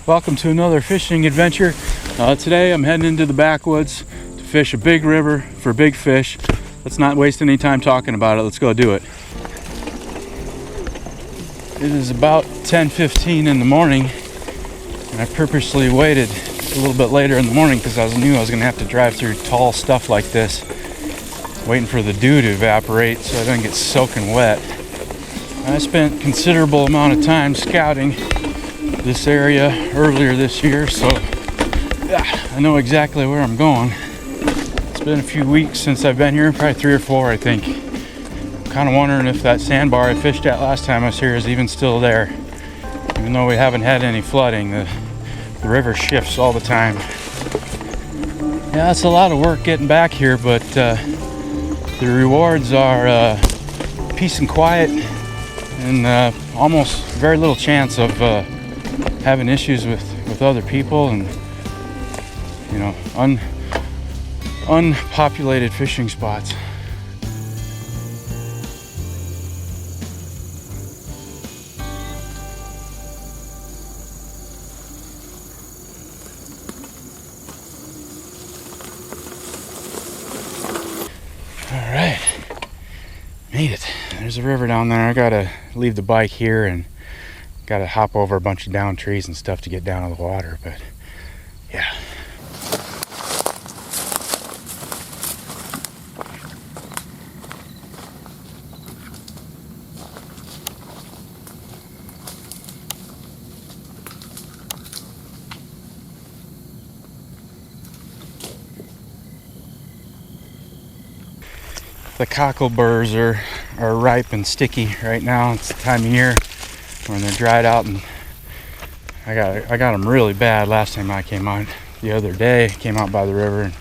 Welcome to another fishing adventure. Today I'm heading into the backwoods to fish a big river for big fish. Let's not waste any time talking about it. Let's go do it. It is about 10:15 in the morning, and I purposely waited a little bit later in the morning because I knew I was going to have to drive through tall stuff like this, waiting for the dew to evaporate so I don't get soaking wet. I spent considerable amount of time scouting this area earlier this year, so I know exactly where I'm going. It's been a few weeks since I've been here, probably 3 or 4 I think. I'm kind of wondering if that sandbar I fished at last time I was here is even still there. Even though we haven't had any flooding, the river shifts all the time. Yeah, it's a lot of work getting back here, but the rewards are peace and quiet, and almost very little chance of having issues with other people, and you know, unpopulated fishing spots. All right, made it. There's a river down there. I gotta leave the bike here and gotta hop over a bunch of down trees and stuff to get down to the water, but yeah. The cockleburrs are ripe and sticky right now. It's the time of year when they're dried out, and I got them really bad last time I came out. The other day, came out by the river, and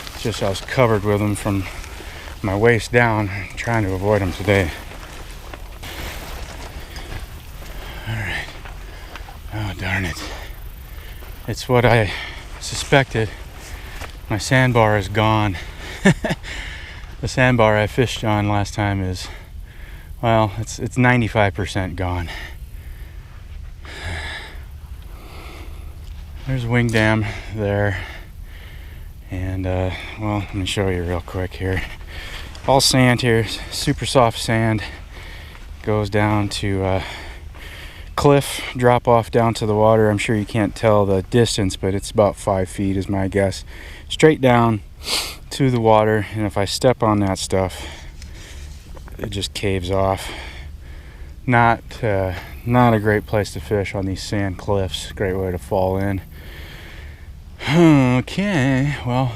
it's just I was covered with them from my waist down. I'm trying to avoid them today. All right. Oh darn it! It's what I suspected. My sandbar is gone. The sandbar I fished on last time is, well, it's 95% gone. There's a wing dam there, and well, let me show you real quick here. All sand here, super soft sand. Goes down to cliff, drop off down to the water. I'm sure you can't tell the distance, but it's about 5 feet is my guess. Straight down to the water, and if I step on that stuff, it just caves off. Not a great place to fish on these sand cliffs. Great way to fall in. Okay, well,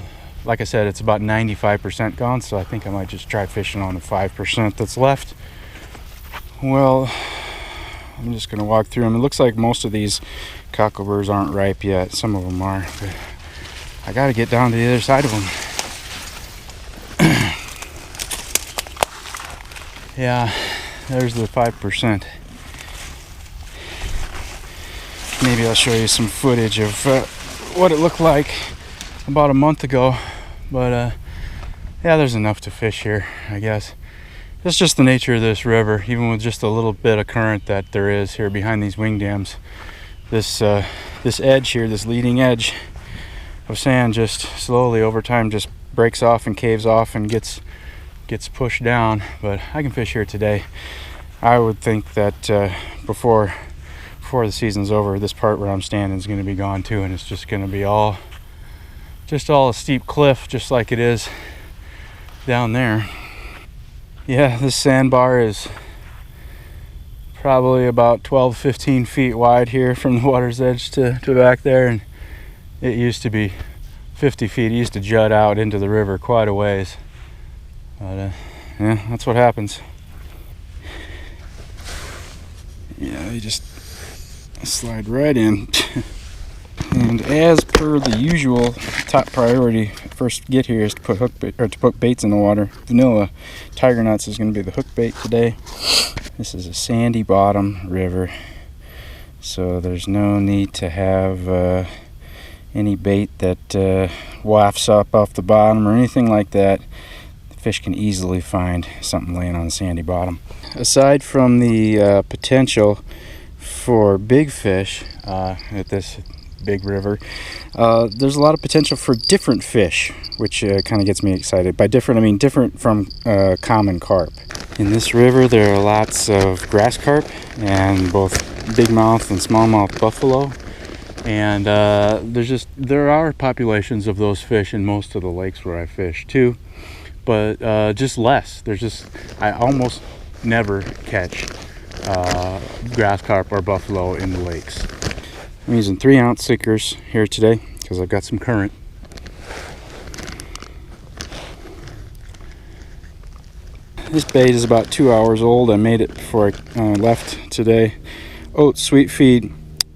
like I said, it's about 95% gone, so I think I might just try fishing on the 5% that's left. Well, I'm just gonna walk through them. It looks like most of these cockleburrs aren't ripe yet. Some of them are, but I gotta get down to the other side of them. Yeah, there's the 5%. Maybe I'll show you some footage of what it looked like about a month ago. But yeah, there's enough to fish here, I guess. It's just the nature of this river, even with just a little bit of current that there is here behind these wing dams. This edge here, this leading edge of sand, just slowly over time just breaks off and caves off and gets pushed down. But I can fish here today. I would think that before the season's over, this part where I'm standing is going to be gone too, and it's just going to be all a steep cliff, just like it is down there. Yeah, this sandbar is probably about 12-15 feet wide here from the water's edge to back there, and it used to be 50 feet. It used to jut out into the river quite a ways. But yeah, that's what happens. Yeah, they just slide right in. And as per the usual, top priority first get here is to put baits in the water. Vanilla tiger nuts is going to be the hook bait today. This is a sandy bottom river, so there's no need to have any bait that wafts up off the bottom or anything like that. Fish can easily find something laying on the sandy bottom. Aside from the potential for big fish at this big river. There's a lot of potential for different fish, which kind of gets me excited. By different, I mean different from common carp. In this river, there are lots of grass carp and both bigmouth and smallmouth buffalo. And there are populations of those fish in most of the lakes where I fish too, but just less. I almost never catch grass carp or buffalo in the lakes. I'm using 3-ounce sinkers here today because I've got some current. This bait is about 2 hours old. I made it before I left today. Oats, sweet feed,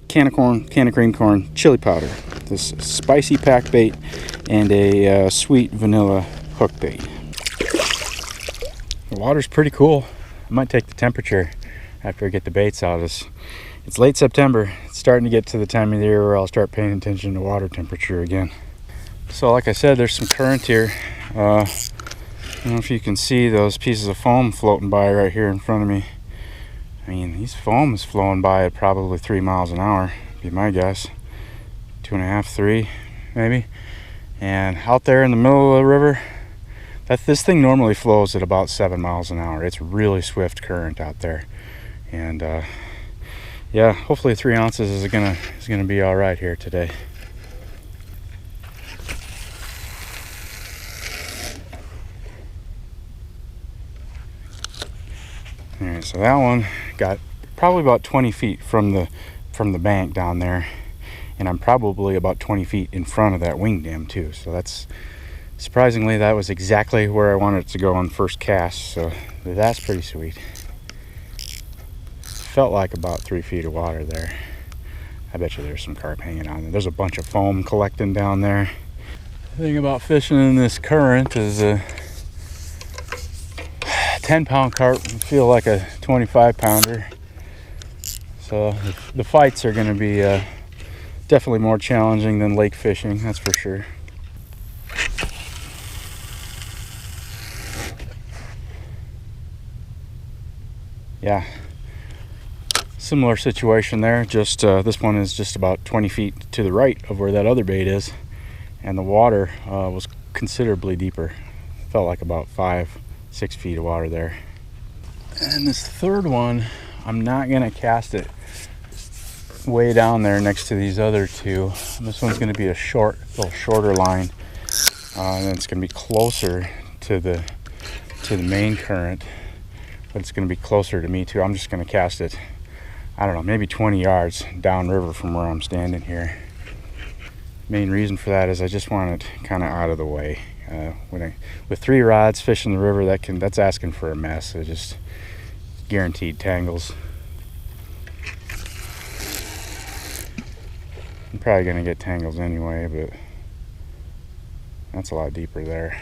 can of corn, can of green corn, chili powder. This spicy pack bait and a sweet vanilla hook bait. The water's pretty cool. I might take the temperature after I get the baits out. It's late September. It's starting to get to the time of the year where I'll start paying attention to water temperature again. So like I said, there's some current here. I don't know if you can see those pieces of foam floating by right here in front of me. I mean, these foam is flowing by at probably 3 miles an hour, be my guess. 2.5, 3, maybe. And out there in the middle of the river, this thing normally flows at about 7 miles an hour. It's really swift current out there. And yeah, hopefully 3 ounces is gonna be all right here today. All right, so that one got probably about 20 feet from the bank down there, and I'm probably about 20 feet in front of that wing dam too. So that's surprisingly, that was exactly where I wanted it to go on the first cast. So that's pretty sweet. Felt like about 3 feet of water there. I bet you there's some carp hanging on there. There's a bunch of foam collecting down there. The thing about fishing in this current is 10-pound carp feel like a 25-pounder. So the fights are going to be definitely more challenging than lake fishing, that's for sure. Yeah, similar situation there. Just this one is just about 20 feet to the right of where that other bait is, and the water was considerably deeper. Felt like about 5-6 feet of water there. And this third one, I'm not gonna cast it way down there next to these other two. This one's gonna be a little shorter line, and it's gonna be closer to the main current, but it's gonna be closer to me too. I'm just gonna cast it, I don't know, maybe 20 yards downriver from where I'm standing here. Main reason for that is I just want it kind of out of the way. With 3 rods fishing the river, that's asking for a mess. It just guaranteed tangles. I'm probably gonna get tangles anyway, but that's a lot deeper there.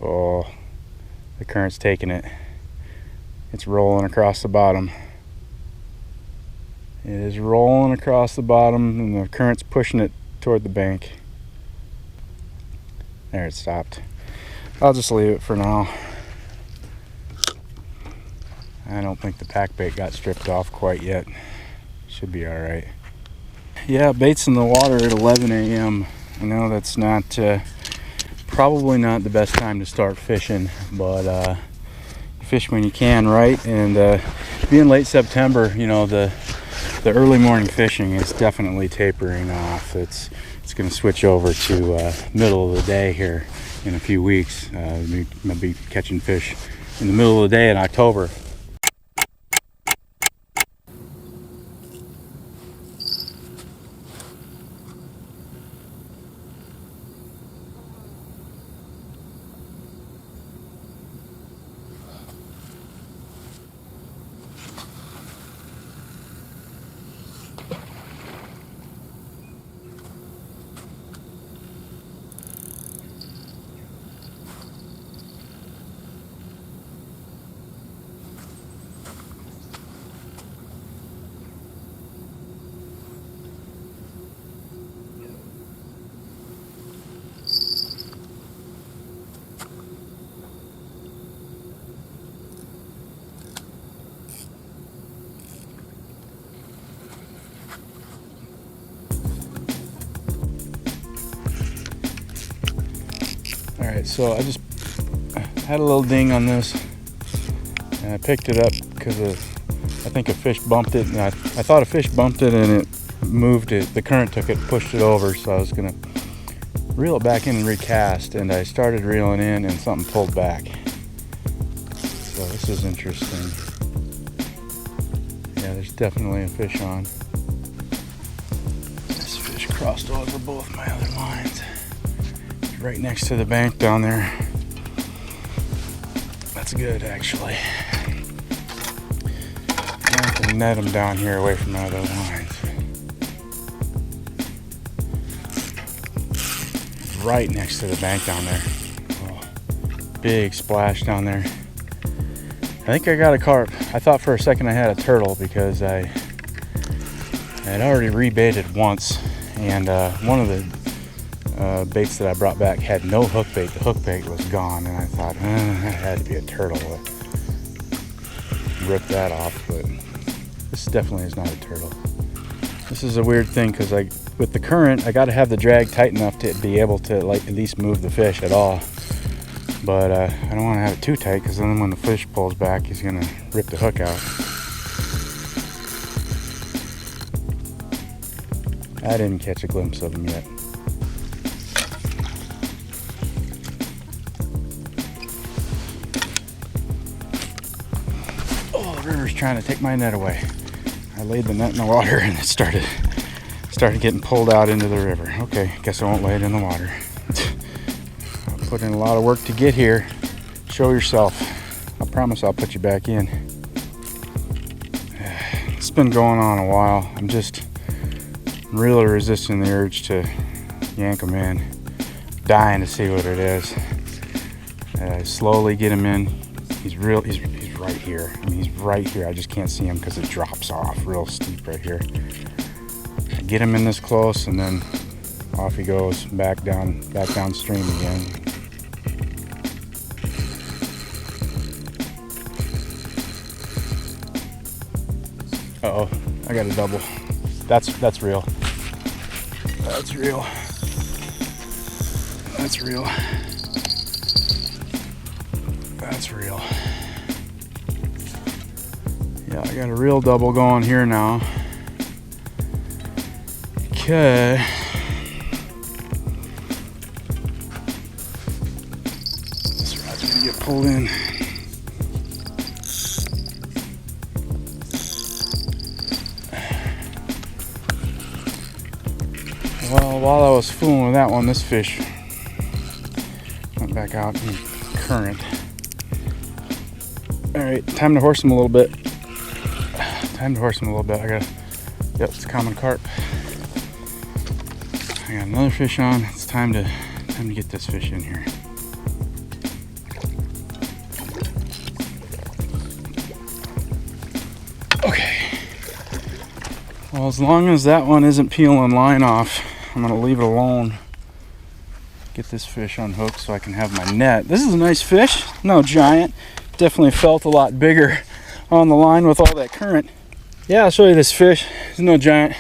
Oh, the current's taking it. It's rolling across the bottom. It is rolling across the bottom, and the current's pushing it toward the bank. There, it stopped. I'll just leave it for now. I don't think the pack bait got stripped off quite yet. Should be all right. Yeah, bait's in the water at 11 a.m. I know that's not probably not the best time to start fishing, but fish when you can, right? And being late September, you know, the early morning fishing is definitely tapering off. It's going to switch over to middle of the day here in a few weeks. We'll be catching fish in the middle of the day in October. Alright, so I just had a little ding on this, and I picked it up because I think a fish bumped it, and I thought a fish bumped it and it moved it, the current took it, pushed it over, so I was gonna reel it back in and recast, and I started reeling in and something pulled back. So this is interesting. Yeah, there's definitely a fish on. This fish crossed over both my other lines. It's right next to the bank down there. That's good, actually. I can net them down here away from my other lines. Right next to the bank down there. Oh, big splash down there. I think I got a carp. I thought for a second I had a turtle because I had already rebaited once, and one of the baits that I brought back had no hook bait. The hook bait was gone, and I thought that had to be a turtle. Rip that off, but this definitely is not a turtle. This is a weird thing because with the current, I got to have the drag tight enough to be able to like at least move the fish at all. But I don't want to have it too tight because then when the fish pulls back, he's gonna rip the hook out. I didn't catch a glimpse of him yet. Oh, the river's trying to take my net away. I laid the net in the water and it started getting pulled out into the river. Okay, guess I won't lay it in the water. I put in a lot of work to get here. Show yourself. I promise I'll put you back in. It's been going on a while. I'm just really resisting the urge to yank him in. Dying to see what it is. I slowly get him in. He's right here. I mean, he's right here. I just can't see him because it drops off real steep right here. I get him in this close, and then off he goes back downstream again. Uh-oh, I got a double. That's real. That's real. That's real. That's real. Yeah, I got a real double going here now. Okay. This rod's gonna get pulled in. Well, while I was fooling with that one, this fish went back out in current. Alright, time to horse him a little bit. I got, yep, it's a common carp. I got another fish on. It's time to get this fish in here. Okay. Well, as long as that one isn't peeling line off, I'm gonna leave it alone. Get this fish unhooked so I can have my net. This is a nice fish. No giant. Definitely felt a lot bigger on the line with all that current. Yeah, I'll show you this fish. It's no giant.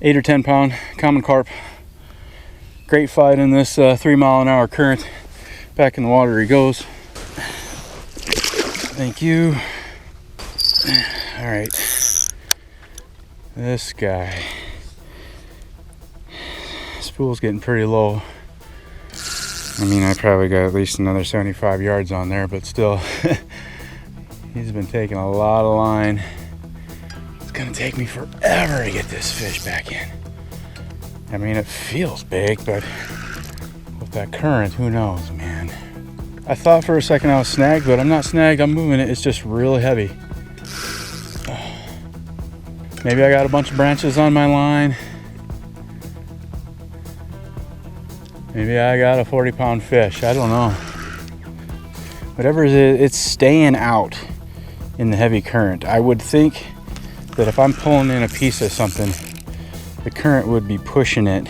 8 or 10 pound common carp. Great fight in this 3 mile an hour current. Back in the water he goes. Thank you. All right. This guy. Spool's getting pretty low. I mean, I probably got at least another 75 yards on there, but still, he's been taking a lot of line. It's gonna take me forever to get this fish back in. I mean, it feels big, but with that current, who knows, man. I thought for a second I was snagged, but I'm not snagged. I'm moving it. It's just really heavy. Maybe I got a bunch of branches on my line. Maybe I got a 40-pound fish. I don't know. Whatever it is, it's staying out in the heavy current. I would think that if I'm pulling in a piece of something, the current would be pushing it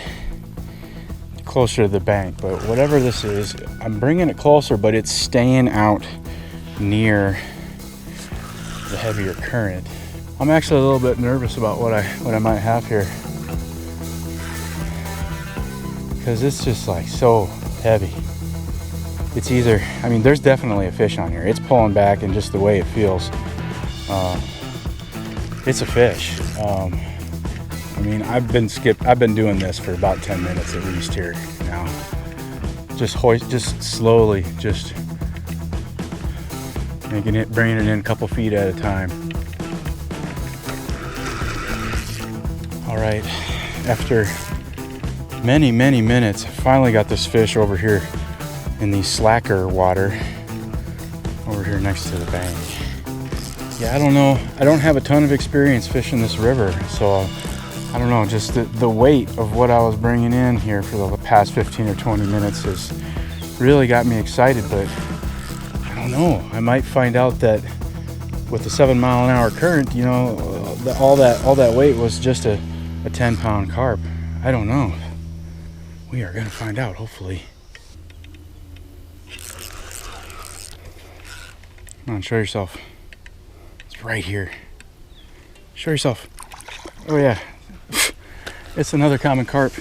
closer to the bank. But whatever this is, I'm bringing it closer, but it's staying out near the heavier current. I'm actually a little bit nervous about what I might have here, because it's just like so heavy. it's either, I mean, there's definitely a fish on here. It's pulling back, and just the way it feels, it's a fish. I mean, I've been doing this for about 10 minutes at least here now. Just slowly, just bringing it in a couple feet at a time. All right, after many minutes, I finally got this fish over here in the slacker water over here next to the bank. Yeah, I don't know. I don't have a ton of experience fishing this river, so I don't know. Just the weight of what I was bringing in here for the past 15 or 20 minutes has really got me excited, but I don't know. I might find out that with the 7-mile-an-hour current, you know, all that weight was just a 10-pound carp. I don't know. We are gonna find out, hopefully. Come on, show yourself. It's right here. Show yourself. Oh yeah. It's another common carp.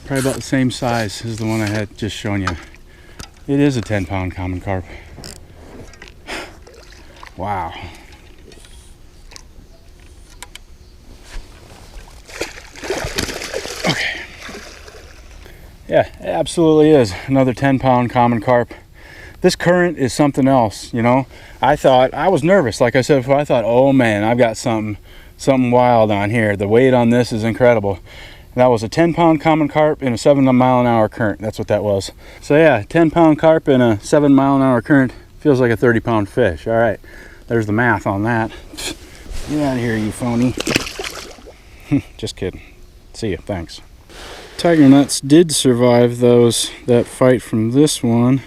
Probably about the same size as the one I had just shown you. It is a 10-pound common carp. Wow. Okay. Yeah, it absolutely is another 10-pound common carp. This current is something else, you know. I was nervous, like I said before. I thought, oh man, I've got something wild on here. The weight on this is incredible. That was a 10-pound common carp in a 7-mile-an-hour current. That's what that was. So yeah, 10-pound carp in a 7-mile-an-hour current feels like a 30-pound fish. All right, there's the math on that. Get out of here, you phony. Just kidding. See ya, thanks. Tiger nuts did survive that fight from this one.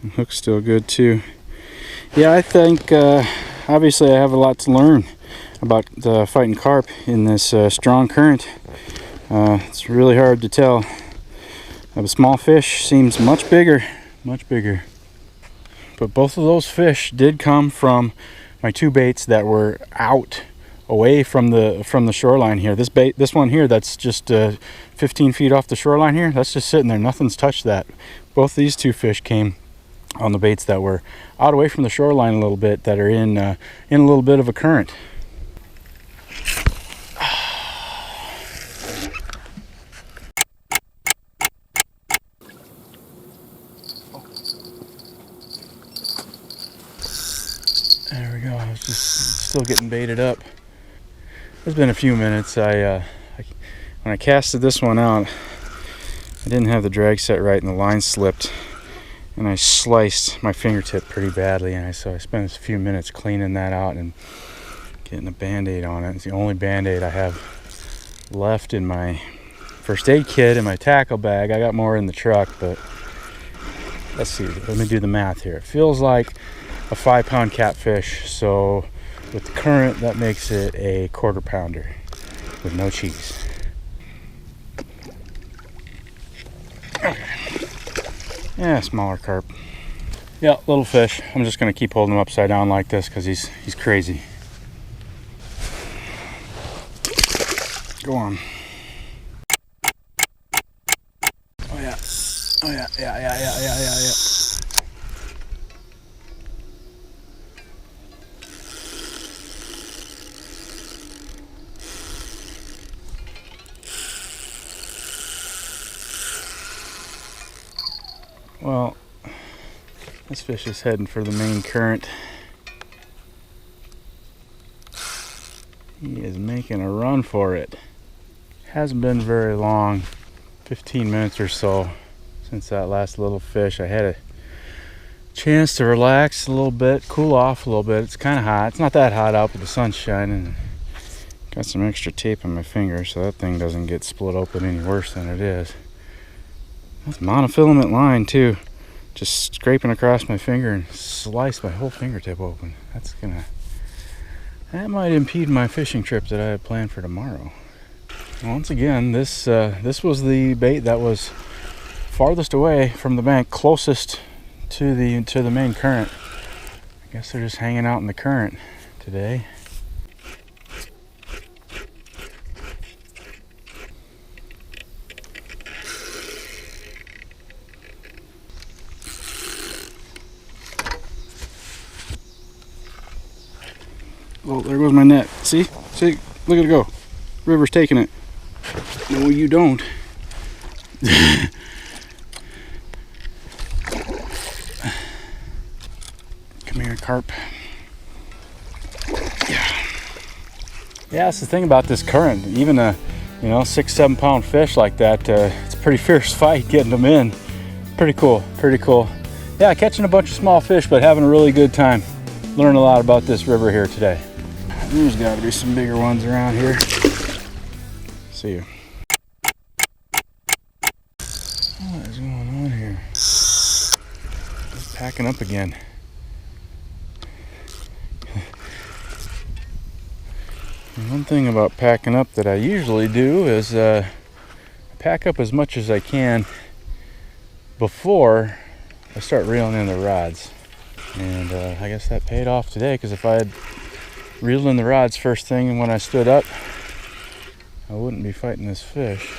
The hook's still good too. Yeah, I think obviously I have a lot to learn about fighting carp in this strong current. It's really hard to tell. A small fish seems much bigger. But both of those fish did come from my two baits that were out away from the shoreline here. This one here, that's just 15 feet off the shoreline here, that's just sitting there. Nothing's touched that. Both these two fish came on the baits that were out away from the shoreline a little bit, that are in a little bit of a current. There we go. I was just still getting baited up. It's been a few minutes. When I casted this one out, I didn't have the drag set right and the line slipped, and I sliced my fingertip pretty badly, and so I spent a few minutes cleaning that out and getting a band-aid on it. It's the only band-aid I have left in my first aid kit and my tackle bag. I got more in the truck, but let's see. Let me do the math here. It feels like a 5-pound catfish, so with the current, that makes it a 1/4 pounder with no cheese. Okay. Yeah, smaller carp. Yeah, little fish. I'm just gonna keep holding him upside down like this because he's crazy. Go on. Oh yeah. Oh yeah. Yeah. Well, this fish is heading for the main current. He is making a run for it. Hasn't been very long, 15 minutes or so since that last little fish. I had a chance to relax a little bit, cool off a little bit. It's kind of hot. It's not that hot out, but the sun's shining. Got some extra tape on my finger so that thing doesn't get split open any worse than it is. That's monofilament line too. Just scraping across my finger and sliced my whole fingertip open. That might impede my fishing trip that I had planned for tomorrow. Once again, this was the bait that was farthest away from the bank, closest to the main current. I guess they're just hanging out in the current today. Well, there goes my net. See? See? Look at it go. River's taking it. No, you don't. Come here, carp. Yeah, that's the thing about this current. Even a 6-7 pound fish like that, it's a pretty fierce fight getting them in. Pretty cool, pretty cool. Yeah, catching a bunch of small fish, but having a really good time. Learning a lot about this river here today. There's got to be some bigger ones around here. See you. What is going on here? It's packing up again. One thing about packing up that I usually do is pack up as much as I can before I start reeling in the rods. And I guess that paid off today, because if I had reeled in the rods first thing when I stood up, I wouldn't be fighting this fish.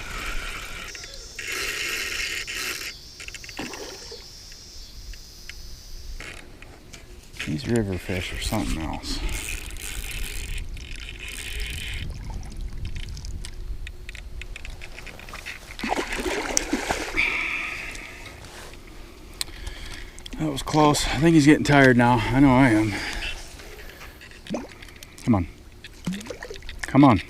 These river fish are something else. That was close. I think he's getting tired now. I know I am. Come on. Come on.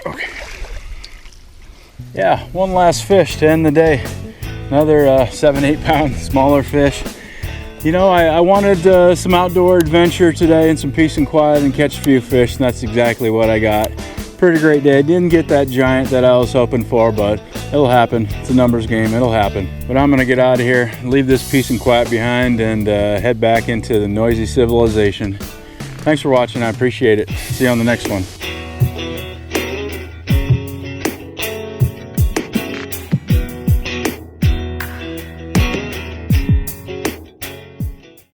Okay. Yeah, one last fish to end the day. Another 7-8 pound smaller fish. You know, I wanted some outdoor adventure today and some peace and quiet and catch a few fish, and that's exactly what I got. Pretty great day. Didn't get that giant that I was hoping for, but it'll happen. It's a numbers game. It'll happen. But I'm gonna get out of here, leave this peace and quiet behind, and head back into the noisy civilization. Thanks for watching. I appreciate it. See you on the next one.